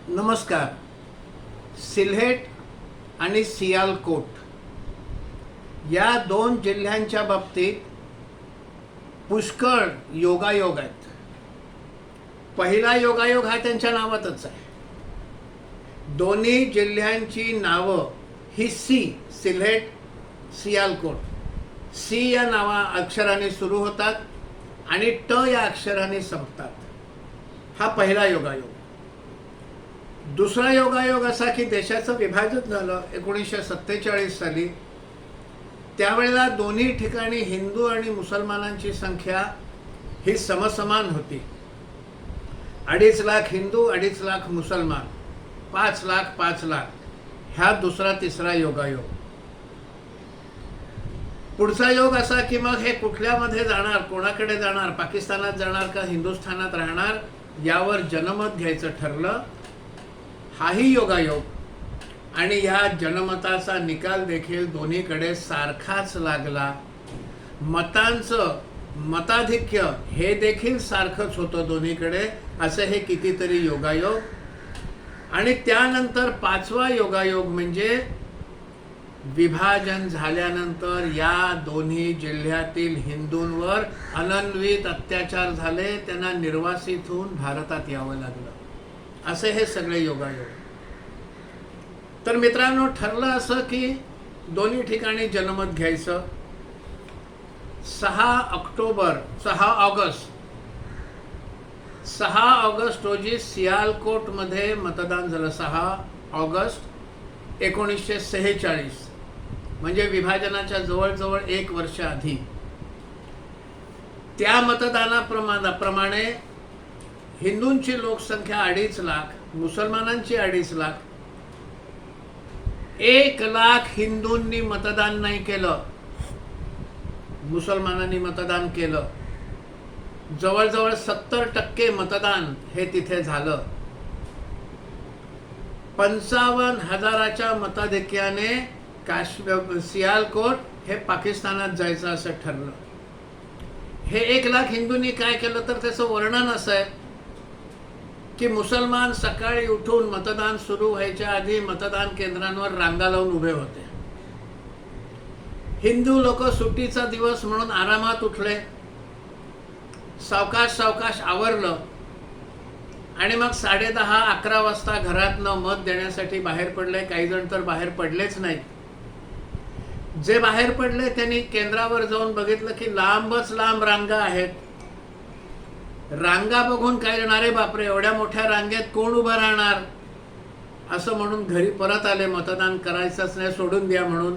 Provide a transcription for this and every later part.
नमस्कार. सिल्हेट आणि सियालकोट या दोन जिल्ह्यांच्या बाबतीत पुष्कळ योगायोग आहेत. पहिला योगायोग हा त्यांच्या नावातच आहे. दोन्ही जिल्ह्यांची नावं ही सिल्हेट सियालकोट सी या अक्षराने सुरू होतात आणि ट या अक्षराने संपतात. हा पहिला योगायोग. दुसरा योगायोग असा की देशाचं विभाजन झालं 1947 साली. त्यावेळेला दोन्ही ठिकाणी हिंदू आणि मुसलमानांची संख्या ही समसमान होती. 2.5 लाख हिंदू, 2.5 लाख मुसलमान, 5 लाख 5 लाख ह्या दुसरा तिसरा योगायोग. पुढचा योग असा की मग हे कुठल्यामध्ये जाणार, कोणाकडे जाणार, पाकिस्तानात जाणार का हिंदुस्थानात राहणार, यावर जनमत घ्यायचं ठरलं. हाही योगायोग. आणि या जनमताचा निकाल देखील दोन्हीकडे सारखाच लागला. मतांचं मताधिक्य हे देखील सारखंच होतं दोन्हीकडे. असे हे कितीतरी योगायोग. आणि त्यानंतर पाचवा योगायोग म्हणजे विभाजन झाल्यानंतर या दोन्ही जिल्ह्यातील हिंदूंवर अनन्वित अत्याचार झाले. त्यांना निर्वासित होऊन भारतात यावं लागलं. असे हे सगळे योगायोग. तर मित्रांनो, ठरलं असं की दोन्ही ठिकाणी जनमत घ्यायचं. 6 ऑगस्ट रोजी सियालकोटमध्ये मतदान झालं. 6 ऑगस्ट 1946 म्हणजे विभाजनाच्या जवळजवळ 1 वर्ष आधी. त्या मतदानाप्रमाणे हिंदूंची लोकसंख्या 2.5 लाख, मुसलमानांची 2.5 लाख. 1 लाख हिंदूंनी मतदान नाही केलं, मुसलमानांनी मतदान केलं. जवळजवळ 70% मतदान हे तिथे झालं. 55,000च्या मताधिक्याने सियालकोट हे पाकिस्तानात जायचं असं ठरलं. हे 1 लाख हिंदूंनी काय केलं तर त्याचं वर्णन असं आहे की मुसलमान सकाळी उठून मतदान सुरू व्हायच्या आधी मतदान केंद्रांवर रांगा लावून उभे होते. हिंदू लोक सुट्टीचा दिवस म्हणून आरामात उठले, सावकाश सावकाश आवरलं आणि मग 10:30-11 वाजता घरातनं मत देण्यासाठी बाहेर पडले. काही जण तर बाहेर पडलेच नाहीत. जे बाहेर पडले त्यांनी केंद्रावर जाऊन बघितलं की लांबच लांब रांगा आहेत. रांगा बघून काय करणार, अरे बापरे, एवढ्या मोठ्या रांगेत कोण उभं राहणार, असं म्हणून घरी परत आले. मतदान करायचंच नाही, सोडून द्या म्हणून.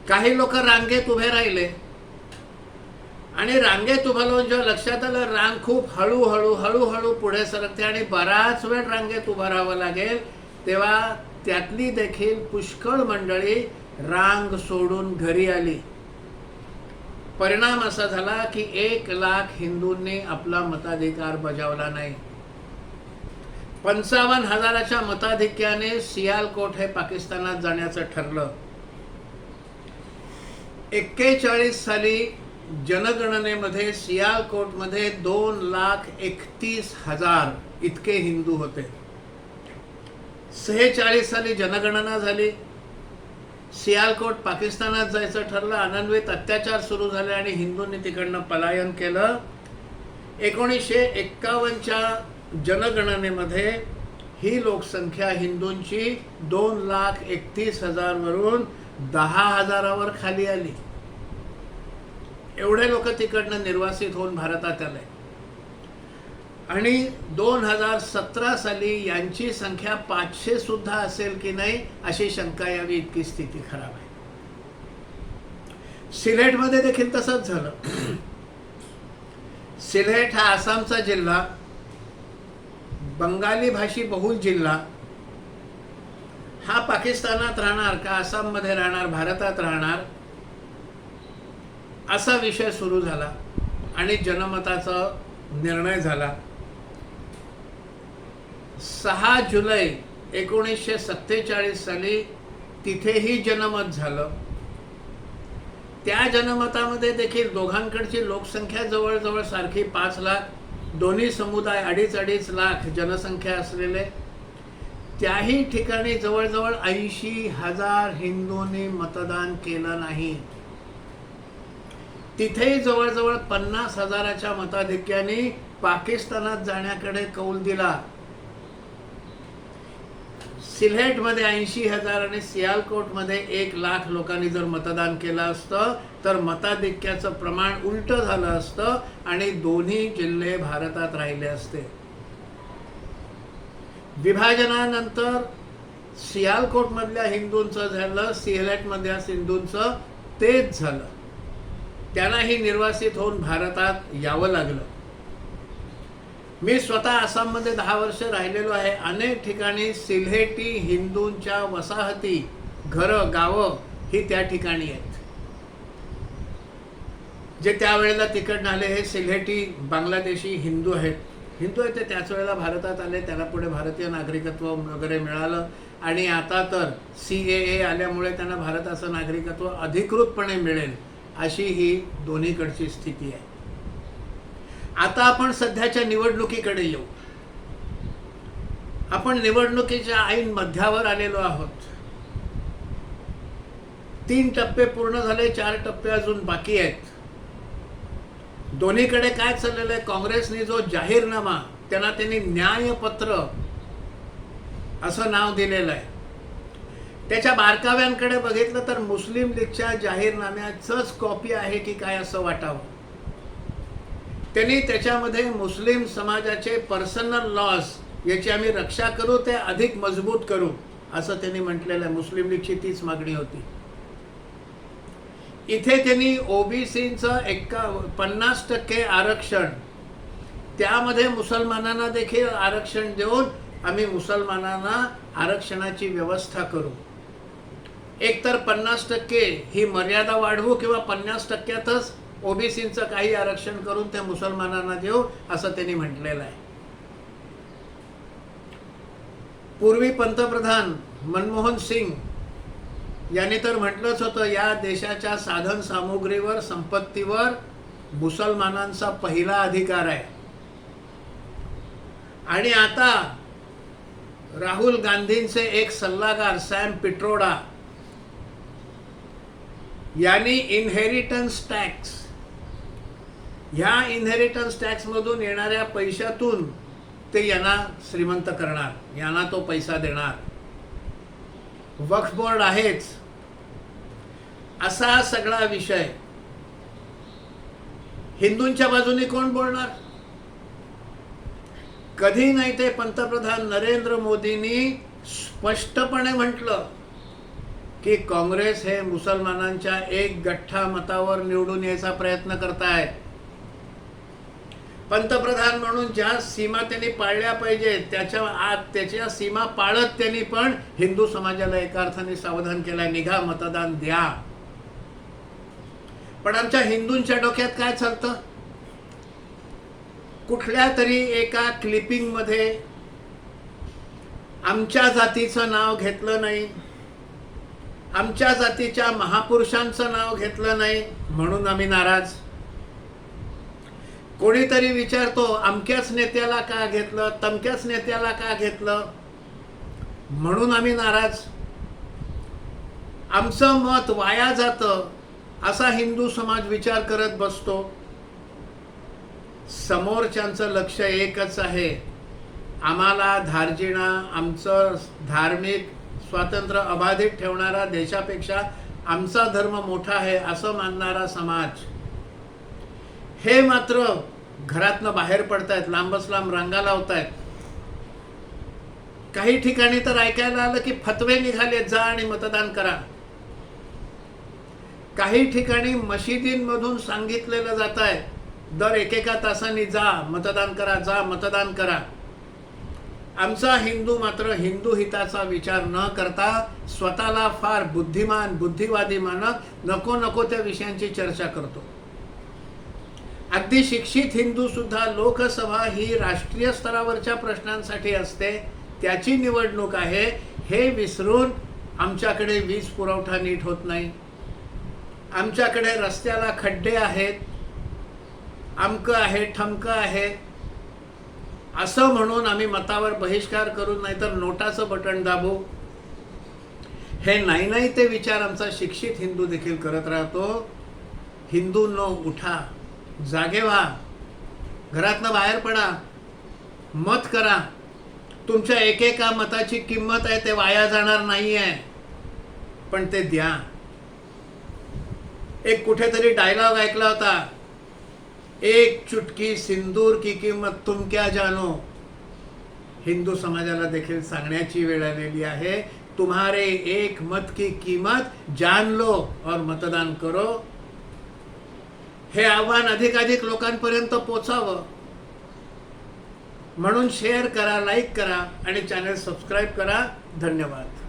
काही लोक रांगेत उभे राहिले आणि रांगेत उभं राहून जेव्हा लक्षात आलं रांग खूप हळूहळू पुढे सरकते आणि बराच वेळ रांगेत उभं राहावं लागेल, तेव्हा त्यातली देखील पुष्कळ मंडळी रांग सोडून घरी आली. परिणाम असा झाला की 1 लाख हिंदूंनी आपला मताधिकार बजावला नाही. 55,000च्या मताधिक्याने सियालकोट हे पाकिस्तानात जाण्याचं ठरलं. 41 साली जनगणनेमध्ये सियालकोटमध्ये 2,31,000 इतके हिंदू होते. 46 साली जनगणना झाली. सियालकोट पाकिस्तानात जायचं ठरलं. अनन्वित अत्याचार सुरू झाले आणि हिंदूंनी तिकडनं पलायन केलं. 1951च्या जनगणनेमध्ये ही लोकसंख्या हिंदूंची 2,31,000 वरून 10,000वर खाली आली. एवढे लोक तिकडनं निर्वासित होऊन भारतात आले. आणि 2017 साली यांची संख्या 500 सुद्धा असेल की नाही अशी शंका यावी, इतकी स्थिती खराब आहे. सिलेटमध्ये देखील तसंच झालं. सिलेट हा आसामचा जिल्हा, बंगाली भाषी बहुल जिल्हा. हा पाकिस्तानात राहणार का आसाममध्ये राहणार, भारतात राहणार, असा विषय सुरू झाला आणि जनमताचा निर्णय झाला. 6 जुलै 1947 साली तिथेही जनमत झालं. त्या जनमतामध्ये देखील दोघांकडची लोकसंख्या जवळजवळ सारखी 5 लाख. दोन्ही समुदाय 2.5 लाख जनसंख्या असलेले, त्याही ठिकाणी जवळजवळ 80,000 हिंदूंनी मतदान केलं नाही. तिथेही जवळजवळ 50,000च्या मताधिक्याने पाकिस्तानात जाण्याकडे कौल दिला. सिल्हेटमध्ये 80,000 आणि सियालकोटमध्ये 1 लाख लोकांनी जर मतदान केलं असतं तर मताधिक्याचं प्रमाण उलट झालं असतं आणि दोन्ही जिल्हे भारतात राहिले असते. विभाजनानंतर सियालकोटमधल्या हिंदूंचं झालं, सिल्हेटमधल्या हिंदूंचं तेच झालं. त्यांनाही निर्वासित होऊन भारतात यावं लागलं. मी स्वतः आसाममध्ये 10 वर्ष राहिलेलो आहे. अनेक ठिकाणी सिल्हेटी हिंदूंच्या वसाहती, घरं, गावं ही त्या ठिकाणी आहेत. जे त्यावेळेला तिकडनं आले हे सिल्हेटी बांगलादेशी हिंदू आहेत. हिंदू आहेत ते त्याच वेळेला भारतात आले, त्याला पुढे भारतीय नागरिकत्व वगैरे मिळालं आणि आता तर CAA आल्यामुळे त्यांना भारताचं नागरिकत्व अधिकृतपणे मिळेल अशी ही दोन्हीकडची स्थिती आहे. आता आपण सध्याच्या निवडणुकीकडे येऊ. आपण निवडणुकीच्या ऐन मध्यावर आलेलो आहोत. 3 टप्पे पूर्ण झाले, 4 टप्पे अजून बाकी आहेत. दोन्हीकडे काय चाललेलं आहे? काँग्रेसने जो जाहीरनामा, त्यांना त्यांनी न्यायपत्र असं नाव दिलेलं आहे. त्याच्या बारकाव्यांकडे बघितलं तर मुस्लिम लीगच्या जाहीरनाम्याचंच कॉपी आहे की काय असं वाटावं. त्यांनी त्याच्यामध्ये मुस्लिम समाजाचे पर्सनल लॉज याची आम्ही रक्षा करू, ते अधिक मजबूत करू असं त्यांनी म्हटलेलं आहे. मुस्लिम लीगची तीच मागणी होती. इथे त्यांनी ओबीसीचं 50% आरक्षण, त्यामध्ये मुसलमानांना देखील आरक्षण देऊन आम्ही मुसलमानांना आरक्षणाची व्यवस्था करू. एकतर 50% ही मर्यादा वाढवू किंवा 50%तच ओबीसीचं काही आरक्षण करून ते मुसलमानांना देऊ असं त्यांनी म्हटलेलं आहे. पूर्वी पंतप्रधान मनमोहन सिंग यांनी तर म्हटलंच होतं, या देशाच्या साधन सामुग्रीवर, संपत्तीवर मुसलमानांचा पहिला अधिकार आहे. आणि आता राहुल गांधींचे एक सल्लागार सॅम पिट्रोडा यांनी इनहेरिटन्स टॅक्स, ह्या इनहेरिटन्स टॅक्स मधून येणाऱ्या पैशातून ते यांना श्रीमंत करणार, यांना तो पैसा देणार. वक्फ बोर्ड आहेच असा सगळा विषय. हिंदूंच्या बाजूने कोण बोलणार? कधी नाही ते पंतप्रधान नरेंद्र मोदींनी स्पष्टपणे म्हटलं की काँग्रेस हे मुसलमानांच्या एक गठ्ठा मतावर निवडून यायचा प्रयत्न करतायत. पंतप्रधान म्हणून ज्या सीमा त्यांनी पाळल्या पाहिजेत त्याच्या सीमा पाळत त्यांनी पण हिंदू समाजाला एका अर्थाने सावधान केलाय, निघा मतदान द्या. पण आमच्या हिंदूंच्या डोक्यात काय चालतं? कुठल्या तरी एका क्लिपिंग मध्ये आमच्या जातीचं नाव घेतलं नाही, आमच्या जातीच्या महापुरुषांचं नाव घेतलं नाही म्हणून आम्ही नाराज. कोणीतरी विचारतो अमक्याच नेत्याला का घेतलं, तमक्याच नेत्याला का घेतलं म्हणून आम्ही नाराज. आमचं मत वाया जातं असा हिंदू समाज विचार करत बसतो. समोरच्यांचं लक्ष एकच आहे, आम्हाला धार्जिणा, आमचं धार्मिक स्वातंत्र्य अबाधित ठेवणारा, देशापेक्षा आमचा धर्म मोठा आहे असं मानणारा समाज. हे मात्र घरातनं बाहेर पडतायत, लांबच लांब रांगा लावतायत. काही ठिकाणी तर ऐकायला आलं की फतवे निघाले, जा आणि मतदान करा. काही ठिकाणी मशिदींमधून सांगितलेलं जात आहे, दर एकेका तासांनी जा मतदान करा, जा मतदान करा. आमचा हिंदू मात्र हिंदू हिताचा विचार न करता स्वतःला फार बुद्धिमान, बुद्धिवादी मानत नको नको त्या विषयांची चर्चा करतो. अगदी शिक्षित हिंदू सुद्धा लोकसभा ही राष्ट्रीय स्तरावरच्या प्रश्नांसाठी असते, त्याची निवडणूक आहे हे विसरून आमच्याकडे वीज पुरवठा नीट होत नाही, आमच्याकडे रस्त्याला खड्डे आहेत, अमकं आहे, ठमकं आहे, असं म्हणून आम्ही मतावर बहिष्कार करू, नाहीतर नोटाचं बटन दाबू, हे नाही ते विचार आमचा शिक्षित हिंदू देखील करत राहतो. हिंदूंनो, उठा, जागे व्हा, घरातनं बाहेर पडा, मत करा. तुमच्या एकेका मताची किंमत आहे, ते वाया जाणार नाही आहे, पण ते द्या. एक कुठेतरी डायलॉग ऐकला होता, एक चुटकी सिंदूर की किंमत तुम क्या जानो. हिंदू समाजाला देखील सांगण्याची वेळ आलेली आहे, तुम्हारे एक मत की कीमत जान लो और मतदान करो. हे आव्हान अधिकाधिक लोकांपर्यंत पोचावं म्हणून शेअर करा, लाईक करा आणि चॅनल सबस्क्राईब करा. धन्यवाद.